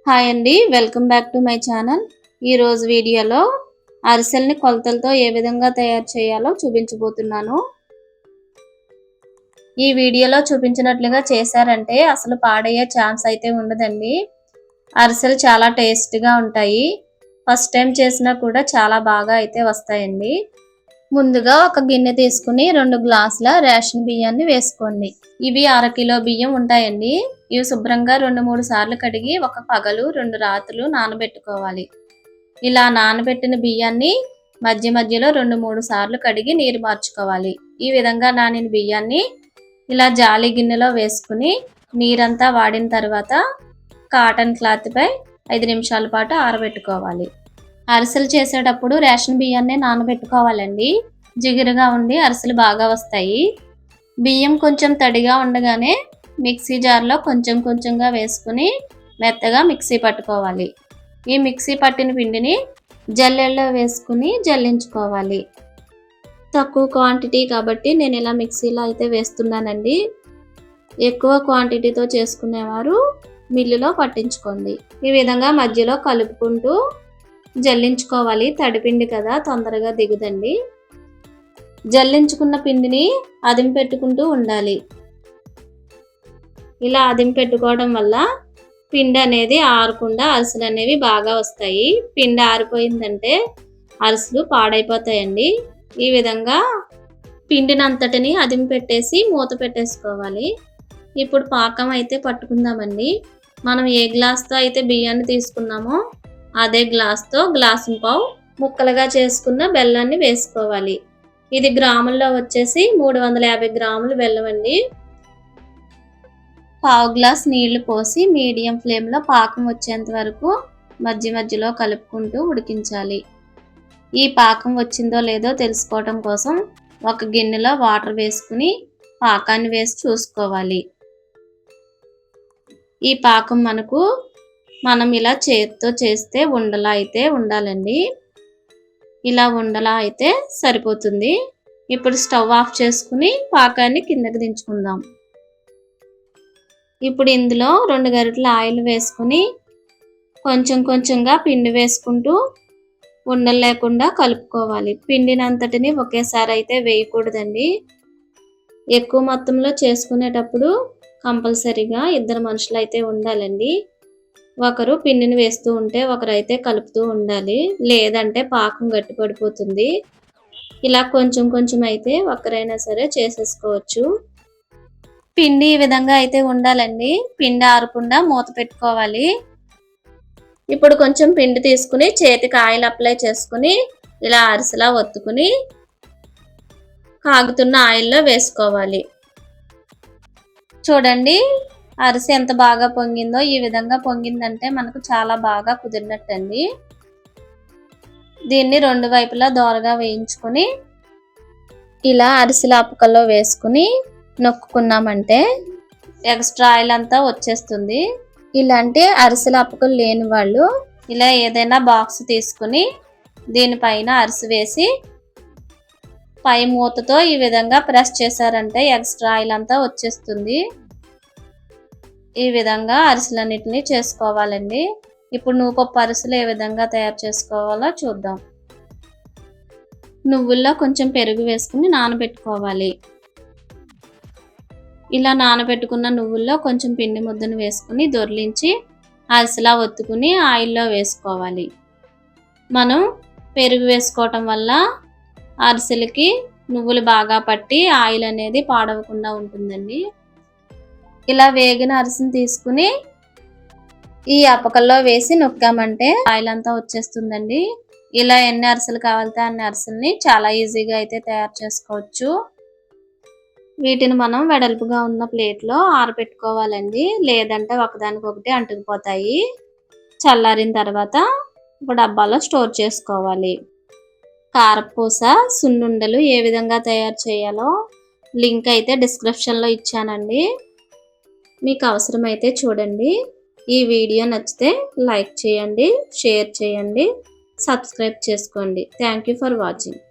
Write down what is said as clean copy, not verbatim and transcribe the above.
Hi అండి, welcome back to my channel. ఈరోజు వీడియోలో అరిసెల్ని కొలతలతో ఏ విధంగా తయారు చేయాలో చూపించబోతున్నాను. ఈ వీడియోలో చూపించినట్లుగా చేశారంటే అసలు పాడయ్యే ఛాన్స్ అయితే ఉండదండి. అరిసెలు చాలా టేస్ట్గా ఉంటాయి. ఫస్ట్ టైం చేసినా కూడా చాలా బాగా అయితే వస్తాయండి. ముందుగా ఒక గిన్నె తీసుకుని 2 గ్లాసుల రేషన్ బియ్యాన్ని వేసుకోండి. ఇవి 1/2 కిలో బియ్యం ఉంటాయండి. ఇవి శుభ్రంగా 2-3 సార్లు కడిగి ఒక పగలు 2 రాత్రులు నానబెట్టుకోవాలి. ఇలా నానబెట్టిన బియ్యాన్ని మధ్య మధ్యలో 2-3 సార్లు కడిగి నీరు మార్చుకోవాలి. ఈ విధంగా నానిన బియ్యాన్ని ఇలా జాలి గిన్నెలో వేసుకుని నీరంతా వాడిన తర్వాత కాటన్ క్లాత్ పై 5 నిమిషాల పాటు ఆరబెట్టుకోవాలి. అరిసెలు చేసేటప్పుడు రేషన్ బియ్యాన్ని నానబెట్టుకోవాలండి. జిగురుగా ఉండి అరిసెలు బాగా వస్తాయి. బియ్యం కొంచెం తడిగా ఉండగానే మిక్సీ జార్లో కొంచెం కొంచెంగా వేసుకుని మెత్తగా మిక్సీ పట్టుకోవాలి. ఈ మిక్సీ పట్టిన పిండిని జల్లెల్లో వేసుకుని జల్లించుకోవాలి. తక్కువ క్వాంటిటీ కాబట్టి నేను ఇలా మిక్సీలో అయితే వేస్తున్నానండి. ఎక్కువ క్వాంటిటీతో చేసుకునేవారు మిల్లులో పట్టించుకోండి. ఈ విధంగా మధ్యలో కలుపుకుంటూ జల్లించుకోవాలి. తడిపిండి కదా, తొందరగా దిగుదండి. జల్లించుకున్న పిండిని అదిమి పెట్టుకుంటూ ఉండాలి. ఇలా అదిమి పెట్టుకోవడం వల్ల పిండి అనేది ఆరకుండా అరిసెలు అనేవి బాగా వస్తాయి. పిండి ఆరిపోయిందంటే అరిసెలు పాడైపోతాయండి. ఈ విధంగా పిండిని అంతటిని అదిమి పెట్టేసి మూత పెట్టేసుకోవాలి. ఇప్పుడు పాకం అయితే పట్టుకుందామండి. మనం ఏ గ్లాస్తో అయితే బియ్యాన్ని తీసుకున్నామో అదే గ్లాస్తో గ్లాసు పావు ముక్కలుగా చేసుకున్న బెల్లాన్ని వేసుకోవాలి. ఇది గ్రాముల్లో వచ్చేసి 350 గ్రాములు బెల్లం అండి. పావు గ్లాస్ నీళ్లు పోసి మీడియం ఫ్లేమ్లో పాకం వచ్చేంత వరకు మధ్య మధ్యలో కలుపుకుంటూ ఉడికించాలి. ఈ పాకం వచ్చిందో లేదో తెలుసుకోవడం కోసం ఒక గిన్నెలో వాటర్ వేసుకుని పాకాన్ని వేసి చూసుకోవాలి. ఈ పాకం మనం ఇలా చేతితో చేస్తే ఉండలా అయితే ఉండాలండి. ఇలా ఉండలా అయితే సరిపోతుంది. ఇప్పుడు స్టవ్ ఆఫ్ చేసుకుని పాకాన్ని కిందకి దించుకుందాం. ఇప్పుడు ఇందులో 2 గరిటెల ఆయిల్ వేసుకుని కొంచెం కొంచెంగా పిండి వేసుకుంటూ ఉండలు లేకుండా కలుపుకోవాలి. పిండిని అంతటిని ఒకేసారి అయితే వేయకూడదండి. ఎక్కువ మొత్తంలో చేసుకునేటప్పుడు కంపల్సరీగా 2 మనుషులు అయితే ఉండాలండి. ఒకరు పిండిని వేస్తూ ఉంటే ఒకరైతే కలుపుతూ ఉండాలి. లేదంటే పాకం గట్టి పడిపోతుంది. ఇలా కొంచెం కొంచెం అయితే ఒకరైనా సరే చేసేసుకోవచ్చు. పిండి ఈ విధంగా అయితే ఉండాలండి. పిండి ఆరకుండా మూత పెట్టుకోవాలి. ఇప్పుడు కొంచెం పిండి తీసుకుని చేతికి ఆయిల్ అప్లై చేసుకుని ఇలా అరిసెలా ఒత్తుకుని కాగుతున్న ఆయిల్లో వేసుకోవాలి. చూడండి అరిసె ఎంత బాగా పొంగిందో. ఈ విధంగా పొంగిందంటే మనకు చాలా బాగా కుదిరినట్టండి. దీన్ని 2 వైపులా దోరగా వేయించుకొని ఇలా అరిసెల అప్పకల్లో వేసుకుని నొక్కుకున్నామంటే ఎక్స్ట్రా ఆయిల్ అంతా వచ్చేస్తుంది. ఇలాంటి అరిసెల అప్పకలు లేని వాళ్ళు ఇలా ఏదైనా బాక్స్ తీసుకుని దీనిపైన అరిసె వేసి పై మూతతో ఈ విధంగా ప్రెస్ చేశారంటే ఎక్స్ట్రా ఆయిల్ అంతా వచ్చేస్తుంది. ఈ విధంగా అరిసెలన్నిటిని చేసుకోవాలండి. ఇప్పుడు నువ్వుపప్పు అరిసెలు ఏ విధంగా తయారు చేసుకోవాలో చూద్దాం. నువ్వుల్లో కొంచెం పెరుగు వేసుకుని నానబెట్టుకోవాలి. ఇలా నానబెట్టుకున్న నువ్వుల్లో కొంచెం పిండి ముద్దను వేసుకుని దొర్లించి అరిసెలా ఒత్తుకుని ఆయిల్లో వేసుకోవాలి. మనం పెరుగు వేసుకోవటం వల్ల అరిసెలకి నువ్వులు బాగా పట్టి ఆయిల్ అనేది పాడవకుండా ఉంటుందండి. ఇలా వేగిన అరిసెని తీసుకుని ఈ అప్పకల్లో వేసి నొక్కామంటే ఆయిల్ అంతా వచ్చేస్తుందండి. ఇలా ఎన్ని అరిసెలు కావాలితే అన్ని అరిసెల్ని చాలా ఈజీగా అయితే తయారు చేసుకోవచ్చు. వీటిని మనం వెడల్పుగా ఉన్న ప్లేట్లో ఆరబెట్టుకోవాలండి. లేదంటే ఒకదానికొకటి అంటుకుపోతాయి. చల్లారిన తర్వాత ఒక డబ్బాలో స్టోర్ చేసుకోవాలి. కారపూస సున్నుండలు ఏ విధంగా తయారు చేయాలో లింక్ అయితే డిస్క్రిప్షన్లో ఇచ్చానండి. మీకు అవసరమైతే చూడండి. ఈ వీడియో నచ్చితే లైక్ చేయండి, షేర్ చేయండి, సబ్స్క్రైబ్ చేసుకోండి. Thank you for watching.